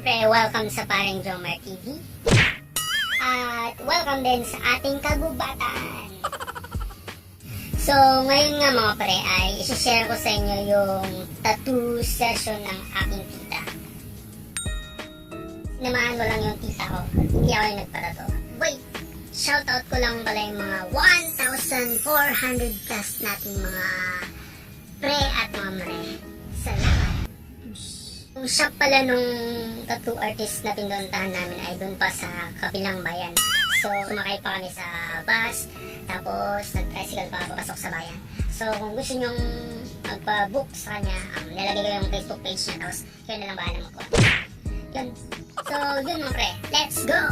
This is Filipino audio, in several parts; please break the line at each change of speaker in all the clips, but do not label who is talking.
Siyempre, welcome sa Paring Jomar TV. At welcome din sa ating kagubatan. So, ngayon nga mga pre ay isi-share ko sa inyo yung tattoo session ng aking tita. Sinamahan ko lang yung tita ko. Hindi ako yung nagpa-tattoo. Wait! Shoutout ko lang pala yung mga 1,400 plus nating mga pre at mga mare. Salamat. Yung shop pala nung tattoo artist na pinuntahan namin ay doon pa sa kabilang bayan. So, sumakay pa kami sa bus, tapos nag-tricycle pa papasok sa bayan. So, kung gusto nyong magpa-book sa kanya, nilagay ko yung Facebook page niya, tapos yun na lang bahala mag-contact. Yun. So, yun mga pre. Let's go!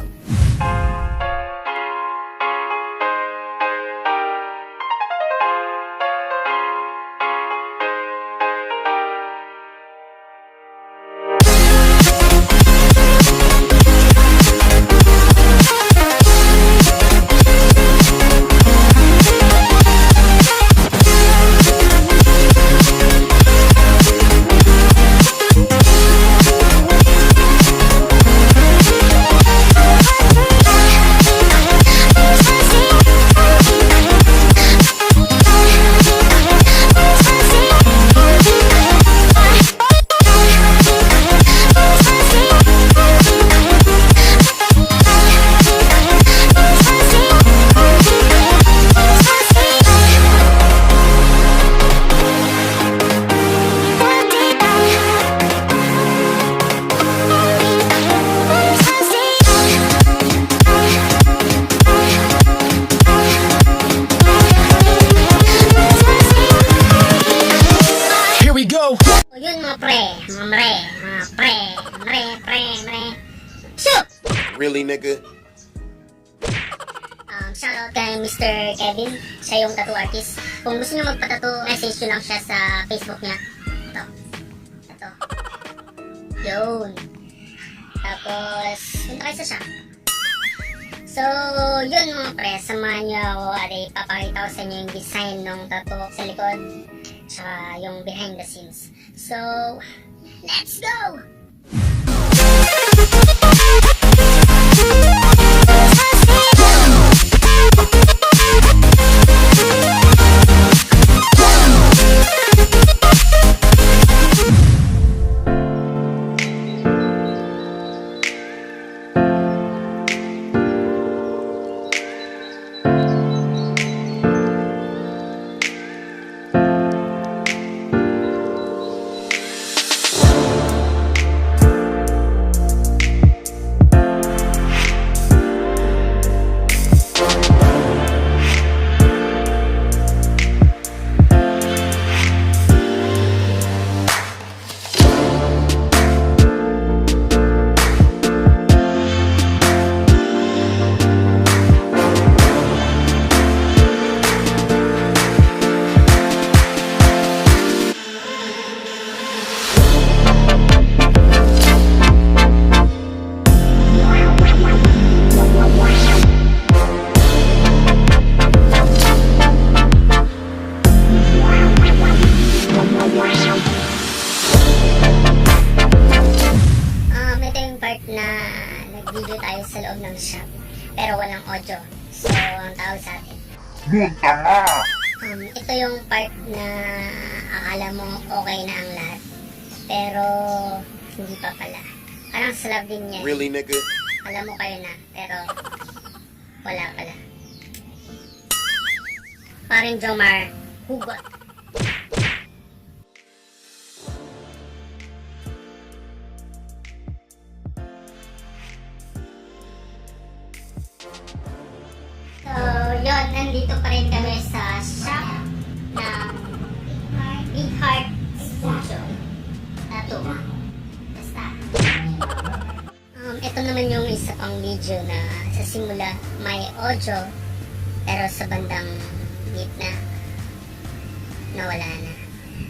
Yun mga pre. Shoot!
Really, nigga?
Shoutout kay Mr. Kevin, siya yung tattoo artist. Kung gusto nyo magpa-tattoo, message nyo lang siya sa Facebook niya. Ito. Yun. Tapos, punta kayo sa shop. So, yun mga pre, samahan nyo ako at ipapakita ko sa inyo yung design ng tattoo sa likod, tsaka yung behind the scenes. So, let's go! Nag-video tayo sa loob ng shop pero walang audio, so ang tawag sa atin ito yung part na akala mo okay na ang lahat pero hindi pa pala, parang slab din yan.
Really, nigga?
Alam mo kayo na pero wala pala. Paring Jomar, hugot. So, yun, nandito pa rin kami sa shop ng Big Heart Studio. Tattoo. Basta. Ito naman yung isa pang video na sa simula may audio pero sa bandang gitna nawala na.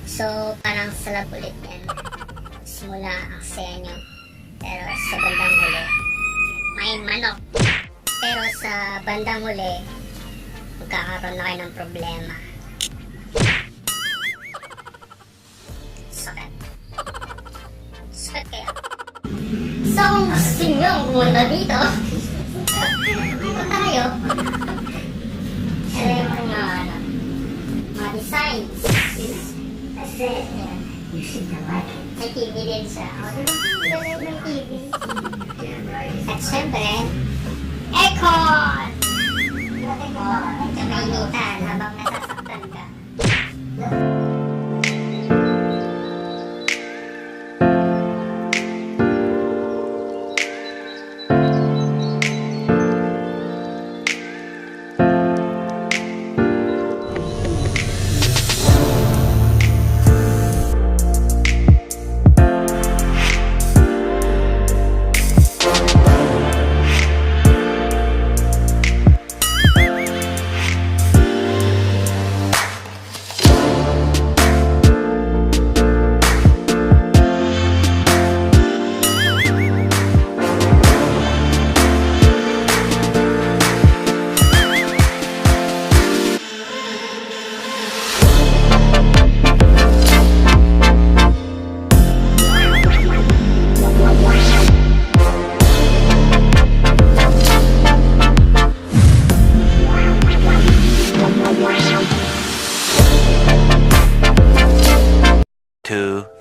So, parang salab ulit yan. Simula ang saya nyo pero sa bandang huli may manok. Pero sa bandang huli, magkakaroon na kayo ng problema. Sukat. Sukat kaya. So kung gusto nyo pumunta dito, dito tayo. Alam mo mga designs. Kasi, may TV din siya. May TV. At syempre, aircon! Medyo mainitan habang nasasaktan ka.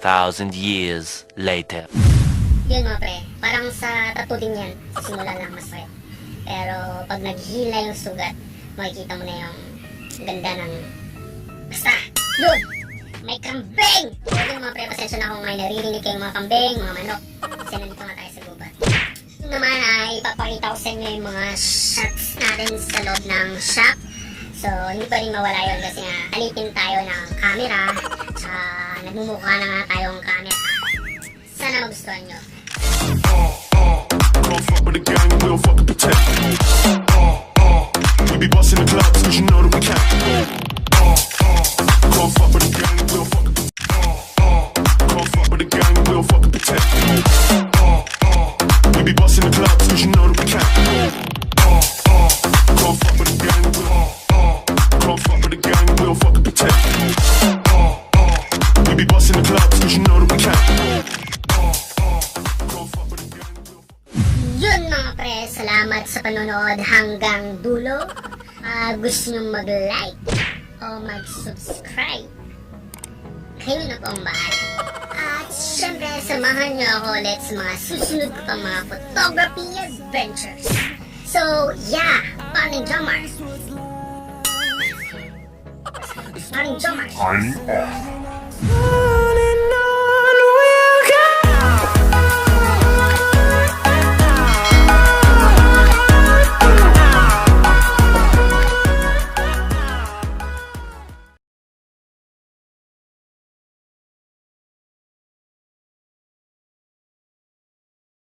Thousand years later.
Yun mga pre, parang sa tattoo din yan. Sa simula lang masakit. Pero pag naghihila yung sugat, makikita mo na yung ganda ng... Basta! Yun! May kambing! So yun mga pre, pasensya na kung may naririnig kayong mga kambing, mga manok. Kasi nandito nga tayo sa gubat. Ito naman ay ipapakita ko sa inyo yung mga shots natin sa loob ng shop. So hindi pa rin mawala yun kasi nga alipin tayo ng camera. Nagmumukha na nga tayong camera. Sana magustuhan nyo.
Don't fuck with the gang, we'll fucking protect. We be busting the clubs, cause you know that we can't. Don't fuck with the gang, we'll fucking don't fuck with the gang, we'll fucking protect. We be busting the clubs, cause you know that we can't. Don't fuck with the gang, don't fuck with the gang, we'll fucking protect. We be busting the clubs, cause you know that we can't.
Yun mga pre, salamat sa panonood hanggang dulo. Gusto nyo mag-like o mag-subscribe, kayo na po ang bahala. At syempre, samahan nyo ako ulit sa mga susunod ko pang mga photography adventures. So, yeah, paring Jomar. Paring Jomar.
I'm off.